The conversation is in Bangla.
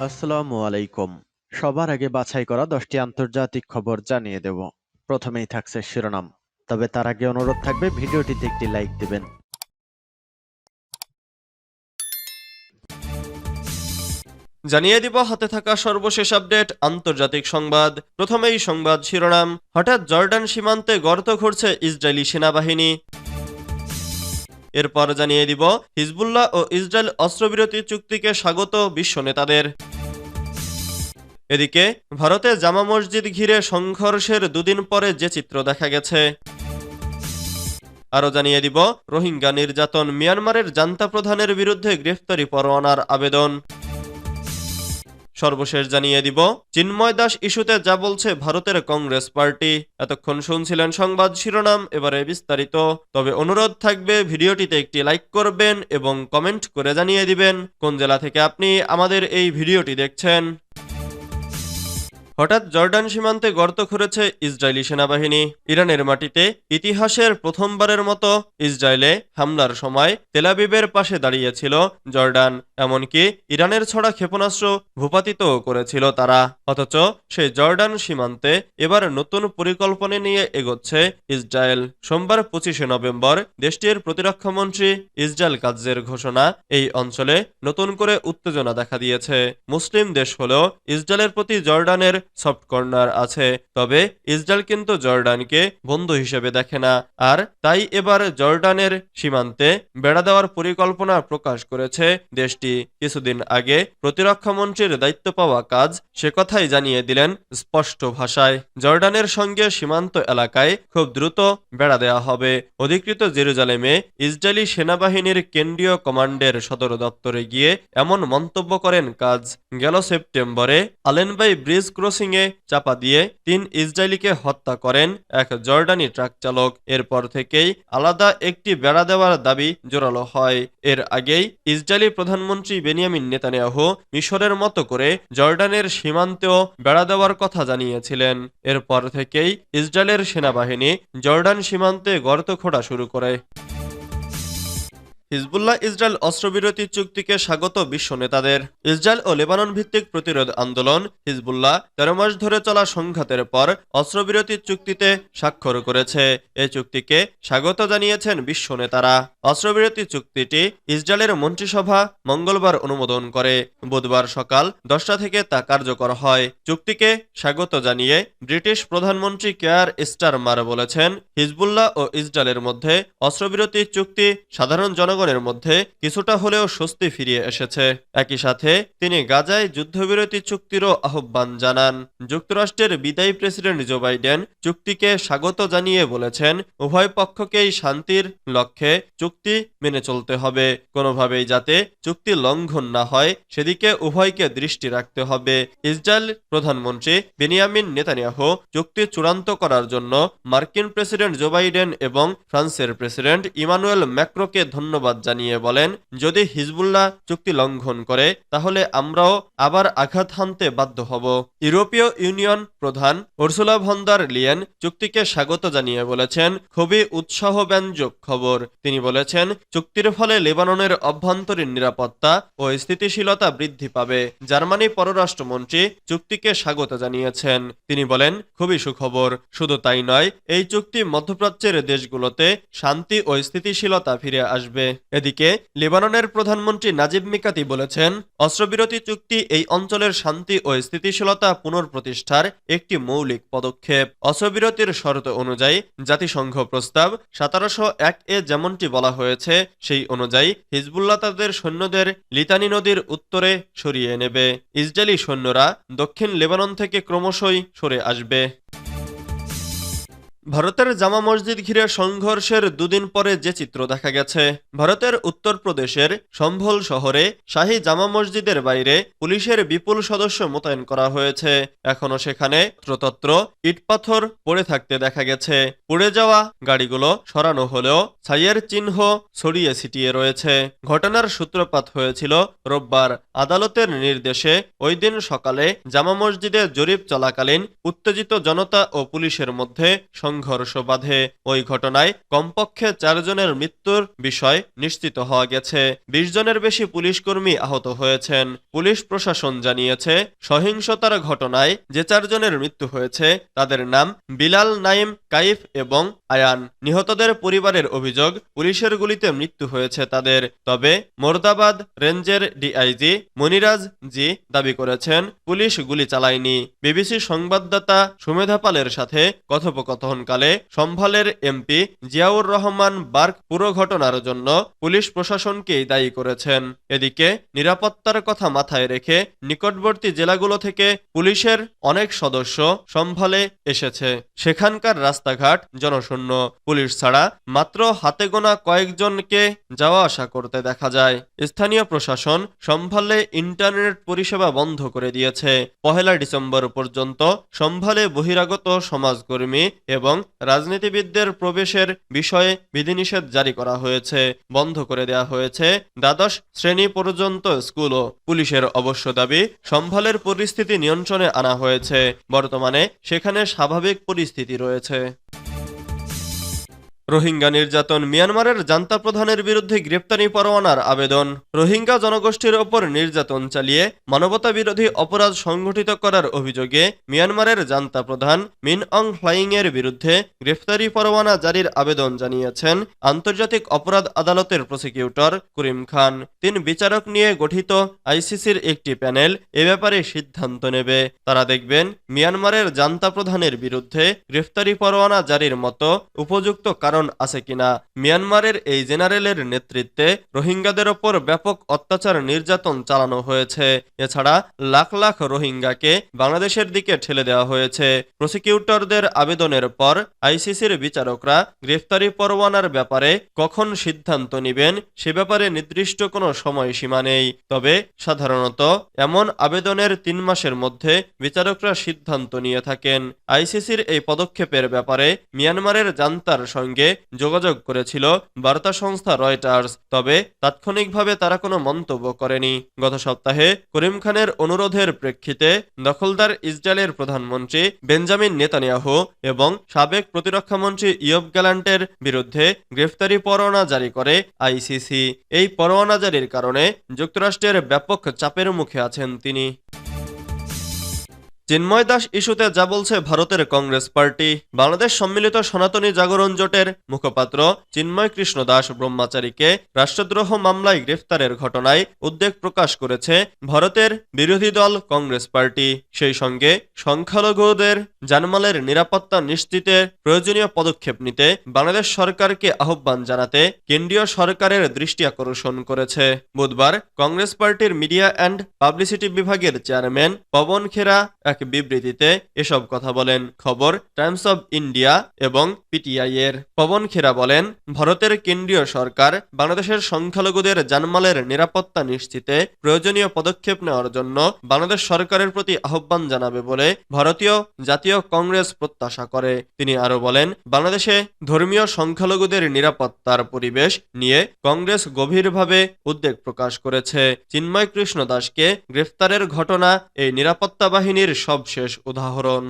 আসসালামু আলাইকুম। সবার আগে বাছাই করা 10টি আন্তর্জাতিক খবর জানিয়ে দেব। প্রথমেই থাকছে শিরোনাম। তবে তার আগে অনুরোধ থাকবে ভিডিওটিতে একটি লাইক দিবেন। জানিয়ে দিব হাতে থাকা সর্বশেষ আপডেট আন্তর্জাতিক সংবাদ। প্রথমেই সংবাদ শিরোনাম। হঠাৎ জর্ডান সীমান্তে গর্ত খুঁড়ছে ইসরায়েলি সেনাবাহিনী। এরপর জানিয়ে দিব হিজবুল্লাহ ও ইসরায়েল অস্ত্রবিরতি চুক্তিকে স্বাগত বিশ্ব নেতাদের। এদিকে ভারতে জামা মসজিদ ঘিরে সংঘর্ষের দুদিন পরে যে চিত্র দেখা গেছে। আরও জানিয়ে দিব রোহিঙ্গা নির্যাতন, মিয়ানমারের জান্তা প্রধানের বিরুদ্ধে গ্রেফতারি পরোয়ানার আবেদন। সর্বশেষ জানিয়ে দিব চিন্ময় দাস ইস্যুতে যা বলছে ভারতের কংগ্রেস পার্টি। এতক্ষণ শুনছিলেন সংবাদ শিরোনাম, এবারে বিস্তারিত। তবে অনুরোধ থাকবে ভিডিওটিতে একটি লাইক করবেন এবং কমেন্ট করে জানিয়ে দিবেন কোন জেলা থেকে আপনি আমাদের এই ভিডিওটি দেখছেন। হঠাৎ জর্ডান সীমান্তে গর্ত খুঁড়েছে ইসরায়েলি সেনাবাহিনী। ইরানের মাটিতে ইতিহাসের প্রথমবারের মতো ইসরায়েলে হামলার সময় তেল আবিবের পাশে দাঁড়িয়েছিল জর্ডান। এমনকি ইরানের ছড়া ক্ষেপণাস্ত্র ভূপাতিতও করেছিল তারা। অথচ সেই জর্ডান সীমান্তে এবার নতুন পরিকল্পনা নিয়ে এগোচ্ছে ইসরায়েল। সোমবার 25শে নভেম্বর দেশটির প্রতিরক্ষামন্ত্রী ইসরায়েল কাৎজের ঘোষণা, এই অঞ্চলে নতুন করে উত্তেজনা দেখা দিয়েছে। মুসলিম দেশ হলেও ইসরায়েলের প্রতি জর্ডানের সফট কর্নার আছে। তবে ইসরায়েল কিন্তু জর্ডানকে বন্ধু হিসেবে দেখে না, আর তাই এবার জর্ডানের সীমান্তে বেড়া দেওয়ার পরিকল্পনা প্রকাশ করেছে দেশটি। কিছুদিন আগে প্রতিরক্ষা মন্ত্রীর দায়িত্ব পাওয়া কাজ সে কথাই জানিয়ে দিলেন স্পষ্ট ভাষায়। জর্ডানের সঙ্গে সীমান্ত এলাকায় খুব দ্রুত বেড়া দেওয়া হবে। অধিকৃত জেরুজালেমে ইসরায়েলি সেনাবাহিনীর কেন্দ্রীয় কমান্ডের সদর দপ্তরে গিয়ে এমন মন্তব্য করেন কাজ। গেল সেপ্টেম্বরে আলেনবাই ব্রিজ ক্রসিংয়ে চাপা দিয়ে 3 ইসরায়েলিকে হত্যা করেন এক জর্ডানি ট্রাক চালক। এরপর থেকেই আলাদা একটি বেড়া দেওয়ার দাবি জোরালো হয়। এর আগেই ইসরায়েলি প্রধানমন্ত্রী বেনিয়ামিন নেতানিয়াহু মিশরের মতো করে জর্ডানের সীমান্তেও বেড়া দেওয়ার কথা জানিয়েছিলেন। এরপর থেকেই ইসরায়েলের সেনাবাহিনী জর্ডান সীমান্তে গর্ত খোঁড়া শুরু করে। হিজবুল্লাহ ইসরায়েল অস্ত্রবিরতি চুক্তিকে স্বাগত বিশ্ব নেতাদের। ইসরায়েল ও লেবানন ভিত্তিক প্রতিরোধ আন্দোলন হিজবুল্লাহ 13 মাস ধরে চলা সংঘাতের পর অস্ত্রবিরতি চুক্তিতে স্বাক্ষর করেছে। এই চুক্তিকে স্বাগত জানিয়েছেন বিশ্ব নেতারা। অস্ত্রবিরতি চুক্তিটি ইসরায়েলের মন্ত্রিসভা মঙ্গলবার অনুমোদন করে। বুধবার সকাল 10টা থেকে তা কার্যকর হয়। চুক্তিকে স্বাগত জানিয়ে ব্রিটিশ প্রধানমন্ত্রী কেয়ার স্টারমার বলেছেন, হিজবুল্লাহ ও ইসরায়েলের মধ্যে অস্ত্রবিরতি চুক্তি সাধারণ জনগণের মধ্যে কিছুটা হলেও স্বস্তি ফিরিয়ে এসেছে। একই সাথে তিনি গাজায় যুদ্ধবিরতি চুক্তিরও আহ্বান জানান। যুক্তরাষ্ট্রের বিদায়ী প্রেসিডেন্ট জো বাইডেন চুক্তিকে স্বাগত জানিয়ে বলেছেন, উভয় পক্ষকেই শান্তির লক্ষ্যে চুক্তি মেনে চলতে হবে। কোনোভাবেই যাতে চুক্তি লঙ্ঘন না হয় সেদিকে উভয়কে দৃষ্টি রাখতে হবে। ইসরায়েল প্রধানমন্ত্রী বেনিয়ামিন নেতানিয়াহু চুক্তি চূড়ান্ত করার জন্য মার্কিন প্রেসিডেন্ট জো বাইডেন এবং ফ্রান্সের প্রেসিডেন্ট ইমানুয়েল ম্যাক্রোকে ধন্যবাদ জানিয়ে বলেন, যদি হিজবুল্লাহ চুক্তি লঙ্ঘন করে তাহলে আমরাও আবার আঘাত হানতে বাধ্য হব। ইউরোপীয় ইউনিয়ন প্রধান উর্সুলা ভন ডার লিয়েন চুক্তিকে স্বাগত জানিয়ে বলেছেন, খুবই উৎসাহব্যঞ্জক খবর। তিনি বলেছেন, চুক্তির ফলে লেবাননের অভ্যন্তরীণ নিরাপত্তা ও স্থিতিশীলতা বৃদ্ধি পাবে। জার্মানি পররাষ্ট্রমন্ত্রী চুক্তিকে স্বাগত জানিয়েছেন। তিনি বলেন, খুবই সুখবর। শুধু তাই নয়, এই চুক্তি মধ্যপ্রাচ্যের দেশগুলোতে শান্তি ও স্থিতিশীলতা ফিরে আসবে। এদিকে লেবাননের প্রধানমন্ত্রী নাজিব মিকাতি বলেছেন, অস্ত্রবিরতি চুক্তি এই অঞ্চলের শান্তি ও স্থিতিশীলতা পুনঃপ্রতিষ্ঠার একটি মৌলিক পদক্ষেপ। অস্ত্রবিরতির শর্ত অনুযায়ী জাতিসংঘ প্রস্তাব 1701 যেমনটি বলা হয়েছে, সেই অনুযায়ী হিজবুল্লাহ তাদের সৈন্যদের লিতানি নদীর উত্তরে সরিয়ে নেবে। ইসরায়েলি সৈন্যরা দক্ষিণ লেবানন থেকে ক্রমশই সরে আসবে। ভারতের জামা মসজিদ ঘিরে সংঘর্ষের দুদিন পরে যে চিত্র দেখা গেছে। ভারতের উত্তরপ্রদেশের সম্ভল শহরে শাহী জামা মসজিদের বাইরে পুলিশের বিপুল সদস্য মোতায়েন করা হয়েছে। এখনো সেখানে তত্রতত্র ইটপাথর পড়ে থাকতে দেখা গেছে। পুড়ে যাওয়া গাড়িগুলো সরানো হলেও ছাইয়ের চিহ্ন ছড়িয়ে ছিটিয়ে রয়েছে। ঘটনার সূত্রপাত হয়েছিল রোববার। আদালতের নির্দেশে ওই দিন সকালে জামা মসজিদে জরিপ চলাকালীন উত্তেজিত জনতা ও পুলিশের মধ্যে সংঘর্ষ বাধে। ওই ঘটনায় কমপক্ষে 4 জনের মৃত্যুর বিষয় নিশ্চিত হওয়া গেছে। 20 জনের বেশি পুলিশকর্মী আহত হয়েছেন। পুলিশ প্রশাসন জানিয়েছে, সহিংসতার ঘটনায় যে 4 জনের মৃত্যু হয়েছে তাদের নাম বিলাল, নাইম, কাইফ এবং আয়ান। নিহতদের পরিবারের অভিযোগ, পুলিশের গুলিতে মৃত্যু হয়েছে তাদের। তবে মোর্দাবাদ রেঞ্জের ডিআইজি মনিরাজ জি দাবি করেছেন পুলিশ গুলি চালায়নি। বিবিসি সংবাদদাতা সুমেধা পালের সাথে কথোপকথনকালে সম্ভালের এমপি জিয়াউর রহমান বার্ক পুরো ঘটনার জন্য পুলিশ প্রশাসনকেই দায়ী করেছেন। এদিকে নিরাপত্তার কথা মাথায় রেখে নিকটবর্তী জেলাগুলো থেকে পুলিশের অনেক সদস্য সম্ভালে এসেছে। সেখানকার রাস্তাঘাট জনশূন্য। পুলিশ ছাড়া মাত্র হাতে গোনা কয়েকজনকে যাওয়া আসা করতে দেখা যায়। স্থানীয় প্রশাসন সম্ভালে ইন্টারনেট পরিষেবা বন্ধ করে দিয়েছে। 1 ডিসেম্বর পর্যন্ত সম্ভালে বহিরাগত সমাজকর্মী এবং রাজনীতিবিদদের প্রবেশের বিষয়ে বিধিনিষেধ জারি করা হয়েছে। বন্ধ করে দেওয়া হয়েছে দ্বাদশ শ্রেণী পর্যন্ত স্কুলও। পুলিশের অবশ্য দাবি, সম্ভালের পরিস্থিতি নিয়ন্ত্রণে আনা হয়েছে। বর্তমানে সেখানে স্বাভাবিক পরিস্থিতি রয়েছে। রোহিঙ্গা নির্যাতন, মিয়ানমারের জান্তা প্রধানের বিরুদ্ধে গ্রেপ্তারি পরোয়ানার আবেদন। রোহিঙ্গা জনগোষ্ঠীর ওপর নির্যাতন চালিয়ে মানবতা বিরোধী অপরাধ সংঘটিত করার অভিযোগে মিয়ানমারের জান্তা প্রধান মিন অং হ্লাইং এর বিরুদ্ধে গ্রেফতারি পরোয়ানা জারির আবেদন জানিয়েছেন আন্তর্জাতিক অপরাধ আদালতের প্রসিকিউটর করিম খান। 3 বিচারক নিয়ে গঠিত আইসিসির একটি প্যানেল এ ব্যাপারে সিদ্ধান্ত নেবে। তারা দেখবেন মিয়ানমারের জান্তা প্রধানের বিরুদ্ধে গ্রেফতারি পরোয়ানা জারির মতো উপযুক্ত কারণ আছে কিনা। মিয়ানমারের এই জেনারেলের নেতৃত্বে রোহিঙ্গাদের ওপর ব্যাপক অত্যাচার নির্যাতন চালানো হয়েছে। এছাড়া লাখ লাখ রোহিঙ্গাকে বাংলাদেশের দিকে ঠেলে দেওয়া হয়েছে। প্রসিকিউটরদের আবেদনের পর আইসিসির বিচারকরা গ্রেফতারি পরোয়ানার ব্যাপারে কখন সিদ্ধান্ত নেবেন সে ব্যাপারে নির্দিষ্ট কোনো সময়সীমা নেই। তবে সাধারণত এমন আবেদনের 3 মাসের মধ্যে বিচারকরা সিদ্ধান্ত নিয়ে থাকেন। আইসিসির এই পদক্ষেপের ব্যাপারে মিয়ানমারের জান্তার সঙ্গে যোগাযোগ করেছিল বার্তা সংস্থা রয়টার্স, তবে তাৎক্ষণিকভাবে তারা কোনো মন্তব্য করেনি। গত সপ্তাহে করিম খানের অনুরোধের প্রেক্ষিতে দখলদার ইসরায়েলের প্রধানমন্ত্রী বেঞ্জামিন নেতানিয়াহু এবং সাবেক প্রতিরক্ষামন্ত্রী ইয়োব গ্যালান্টের বিরুদ্ধে গ্রেফতারি পরোয়ানা জারি করে আইসিসি। এই পরোয়ানা জারির কারণে যুক্তরাষ্ট্রের ব্যাপক চাপের মুখে আছেন তিনি। চিন্ময় দাস ইস্যুতে যা বলছে ভারতের কংগ্রেস পার্টি। বাংলাদেশ সম্মিলিত সনাতনী জাগরণ জোটের মুখপাত্র চিন্ময় কৃষ্ণ দাস ব্রহ্মচারীকে রাষ্ট্রদ্রোহ মামলায় গ্রেফতারের ঘটনায় উদ্বেগ প্রকাশ করেছে ভারতের বিরোধী দল কংগ্রেস পার্টি। সেই সঙ্গে সংখ্যালঘুদের জানমালের নিরাপত্তা নিশ্চিতে প্রয়োজনীয় পদক্ষেপ নিতে বাংলাদেশ সরকারকে আহ্বান জানাতে কেন্দ্রীয় সরকারের দৃষ্টি আকর্ষণ করেছে। বুধবার কংগ্রেস পার্টির মিডিয়া অ্যান্ড পাবলিসিটি বিভাগের চেয়ারম্যান পবন খেরা এক বিবৃতিতে এসব কথা বলেন। খবর টাইমস অব ইন্ডিয়া এবং পিটিআই এর। পবন খেরা বলেন, ভারতের কেন্দ্রীয় সরকার বাংলাদেশের সংখ্যালঘুদের জানমালের নিরাপত্তা নিশ্চিতে প্রয়োজনীয় পদক্ষেপ নেওয়ার জন্য বাংলাদেশ সরকারের প্রতি আহ্বান জানাবে বলে ভারতীয় জাতীয় কংগ্রেস প্রত্যাশা করে। তিনি আরো বলেন, বাংলাদেশে ধর্মীয় সংখ্যালঘুদের নিরাপত্তার পরিবেশ নিয়ে কংগ্রেস গভীরভাবে উদ্বেগ প্রকাশ করেছে। চিন্ময় কৃষ্ণ দাসকে গ্রেফতারের ঘটনা এই নিরাপত্তা বাহিনীর সবশেষ উদাহরণ।